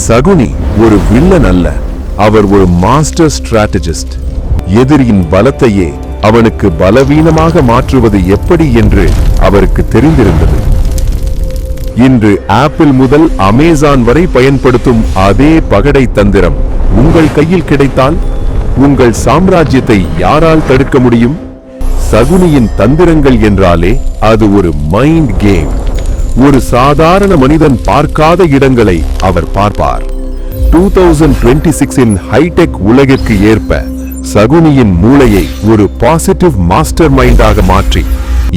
சகுனி ஒரு வில்லன் அல்ல, அவர் ஒரு மாஸ்டர் ஸ்ட்ராட்டஜிஸ்ட். எதிரியின் பலத்தையே அவனுக்கு பலவீனமாக மாற்றுவது எப்படி என்று அவருக்கு தெரிந்திருந்தது. இன்று ஆப்பிள் முதல் அமேசான் வரை பயன்படுத்தும் அதே பகடை தந்திரம் உங்கள் கையில் கிடைத்தால் உங்கள் சாம்ராஜ்யத்தை யாரால் தடுக்க முடியும்? சகுனியின் தந்திரங்கள் என்றாலே அது ஒரு மைண்ட் கேம். ஒரு சாதாரண மனிதன் பார்க்காத இடங்களை அவர் பார்ப்பார். 2026 ஹைடெக் உலகிற்கு ஏற்ப சகுனியின் மூளையை ஒரு பாசிட்டிவ் மாஸ்டர் மைண்டாக மாற்றி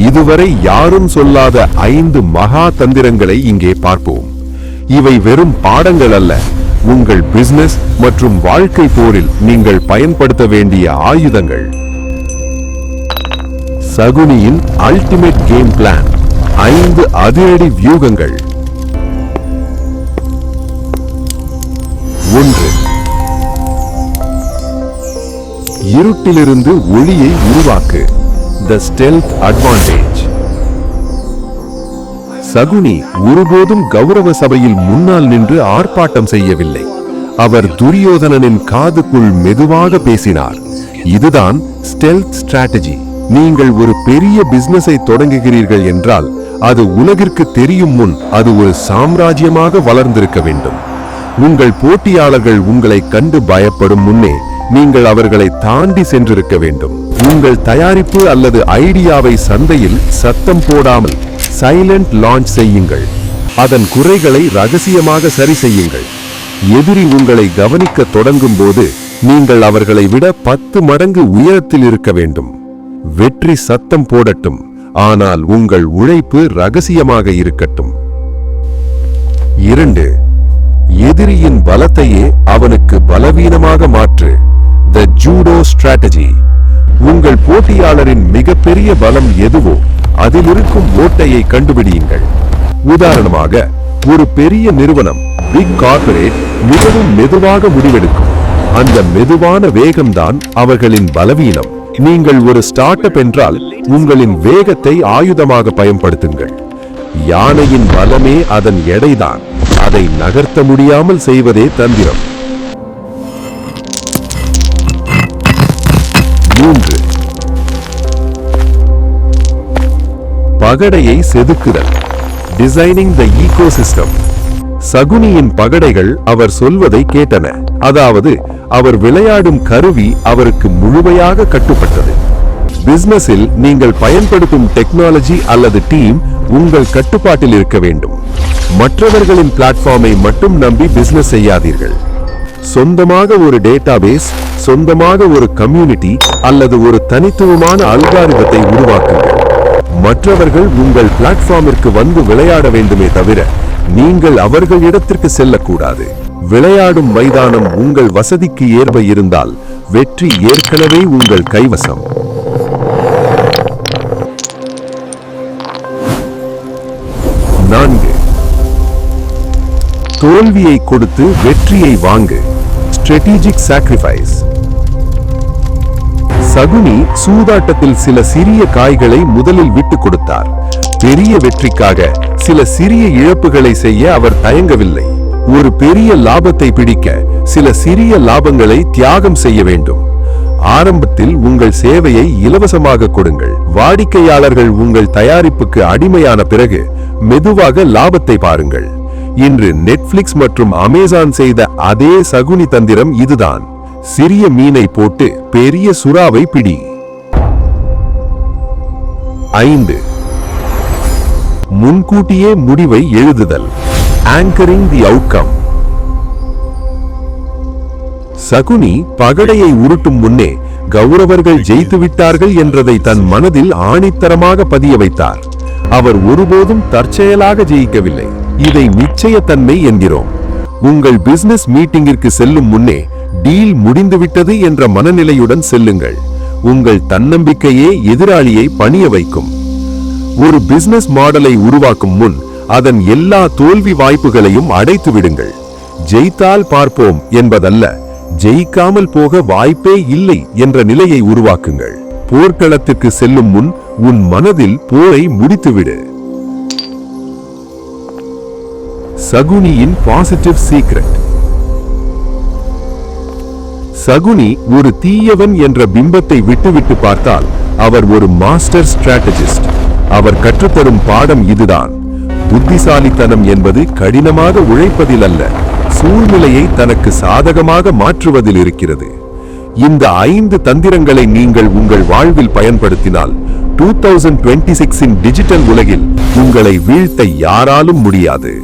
இதுவரை யாரும் சொல்லாத 5 மகா தந்திரங்களை இங்கே பார்ப்போம். இவை வெறும் பாடங்கள் அல்ல, உங்கள் பிசினஸ் மற்றும் வாழ்க்கை போரில் நீங்கள் பயன்படுத்த வேண்டிய ஆயுதங்கள். சகுனியின் அல்டிமேட் கேம் பிளான், 5 அதிரடி வியூகங்கள். 1. இருட்டிலிருந்து ஒளியை உருவாக்கு. The stealth advantage. சகுனி ஒருபோதும் கௌரவ சபையில் முன்னால் நின்று ஆர்ப்பாட்டம் செய்யவில்லை. அவர் துரியோதனனின் காதுக்குள் மெதுவாக பேசினார். இதுதான் ஸ்டெல்த் ஸ்ட்ராட்டஜி. நீங்கள் ஒரு பெரிய பிசினஸை தொடங்குகிறீர்கள் என்றால் அது உலகிற்கு தெரியும் முன் அது ஒரு சாம்ராஜ்யமாக வளர்ந்திருக்க வேண்டும். உங்கள் போட்டியாளர்கள் உங்களை கண்டு பயப்படும் முன்னே நீங்கள் அவர்களை தாண்டி சென்றிருக்க வேண்டும். உங்கள் தயாரிப்பு அல்லது ஐடியாவை சந்தையில் சத்தம் போடாமல் சைலண்ட் லான்ச் செய்யுங்கள். அதன் குறைகளை ரகசியமாக சரி செய்யுங்கள். எதிரி உங்களை கவனிக்க தொடங்கும் போது நீங்கள் அவர்களை விட 10 மடங்கு உயரத்தில் இருக்க வேண்டும். வெற்றி சத்தம் போடட்டும், ஆனால் உங்கள் உழைப்பு ரகசியமாக இருக்கட்டும். 2. எதிரியின் பலத்தையே அவனுக்கு பலவீனமாக மாற்று. The judo strategy. உங்கள் போட்டியாளரின் மிகப்பெரிய பலம் எதுவோ அதில் இருக்கும் ஓட்டையை கண்டுபிடியுங்கள். உதாரணமாக, ஒரு பெரிய நிறுவனம், பிக் கார்ப்பரேட், மிகவும் மெதுவாக முடிவெடுக்கும். அந்த மெதுவான வேகம்தான் அவர்களின் பலவீனம். நீங்கள் ஒரு ஸ்டார்ட் அப் என்றால் உங்களின் வேகத்தை ஆயுதமாக பயன்படுத்துங்கள். யானையின் பலமே அதன் எடைதான். அதை நகர்த்த முடியாமல் செய்வதே தந்திரம். 3. பகடையை செதுக்குதல். டிசைனிங் த ஈகோசிஸ்டம். சகுனியின் பகடைகள் அவர் சொல்வதை கேட்டன. அதாவது அவர் விளையாடும் கருவி அவருக்கு முழுமையாக கட்டுப்பட்டது. பிசினஸில் நீங்கள் பயன்படுத்தும் டெக்னாலஜி அல்லது டீம் உங்கள் கட்டுப்பாட்டில் இருக்க வேண்டும். மற்றவர்களின் பிளாட்ஃபார்மை மட்டும் நம்பி பிசினஸ் செய்யாதீர்கள். சொந்தமாக ஒரு டேட்டாபேஸ், சொந்தமாக ஒரு கம்யூனிட்டி அல்லது ஒரு தனித்துவமான அல்காரிதத்தை உருவாக்குங்கள். மற்றவர்கள் உங்கள் பிளாட்ஃபார்மிற்கு வந்து விளையாட வேண்டுமே தவிர நீங்கள் அவர்கள் இடத்திற்கு செல்லக்கூடாது. விளையாடும் மைதானம் உங்கள் வசதிக்கு ஏற்ப இருந்தால் வெற்றி ஏற்கனவே உங்கள் கைவசம். 4. தோல்வியை கொடுத்து வெற்றியை வாங்கு. Strategic sacrifice. சகுனி சூதாட்டத்தில் சில சிறிய காய்களை முதலில் விட்டு கொடுத்தார். பெரிய வெற்றிக்காக சில சிறிய இழப்புகளை செய்ய அவர் தயங்கவில்லை. ஒரு பெரிய லாபத்தை பிடிக்க சில சிறிய லாபங்களை தியாகம் செய்ய வேண்டும். ஆரம்பத்தில் உங்கள் சேவையை இலவசமாக கொடுங்கள். வாடிக்கையாளர்கள் உங்கள் தயாரிப்புக்கு அடிமையான பிறகு மெதுவாக லாபத்தை பாருங்கள். இன்று நெட்ஃபிளிக்ஸ் மற்றும் அமேசான் செய்த அதே சகுனி தந்திரம் இதுதான். சிறிய மீனை போட்டு பெரிய சுறாவை பிடி. 5. முன்கூட்டியே முடிவை எழுதுதல். Anchoring the outcome. சகுனி பகடையை உருட்டும் முன்னே கௌரவர்கள் ஜெயித்து விட்டார்கள் என்றதை தன் மனதில் ஆணித்தரமாக பதிய வைத்தார். அவர் ஒருபோதும் தற்செயலாக ஜெயிக்கவில்லை. இதை நிச்சயத்தன்மை என்கிறோம். உங்கள் பிசினஸ் மீட்டிங்கிற்கு செல்லும் முன்னே டீல் முடிந்துவிட்டது என்ற மனநிலையுடன் செல்லுங்கள். உங்கள் தன்னம்பிக்கையே எதிராளியை பணிய வைக்கும். ஒரு பிசினஸ் மாடலை உருவாக்கும் முன் அதன் எல்லா தோல்வி வாய்ப்புகளையும் அடைத்து விடுங்கள். ஜெயித்தால் பார்ப்போம் என்பதல்ல, ஜெயிக்காமல் போக வாய்ப்பே இல்லை என்ற நிலையை உருவாக்குங்கள். போர்க்களத்திற்கு செல்லும் முன் உன் மனதில் போரை முடித்துவிடு. சகுனியின் பாசிட்டிவ் சீக்ரெட். சகுனி ஒரு தீயவன் என்ற பிம்பத்தை விட்டுவிட்டு பார்த்தால் அவர் ஒரு மாஸ்டர் ஸ்ட்ராட்டஜிஸ்ட். அவர் கற்றுத்தரும் பாடம் இதுதான்: புத்திசாலித்தனம் என்பது கடினமாக உழைப்பதில் அல்ல, சூழ்நிலையை தனக்கு சாதகமாக மாற்றுவதில் இருக்கிறது. இந்த 5 தந்திரங்களை நீங்கள் உங்கள் வாழ்வில் பயன்படுத்தினால் 2026 இன் டிஜிட்டல் உலகில் உங்களை வீழ்த்த யாராலும் முடியாது.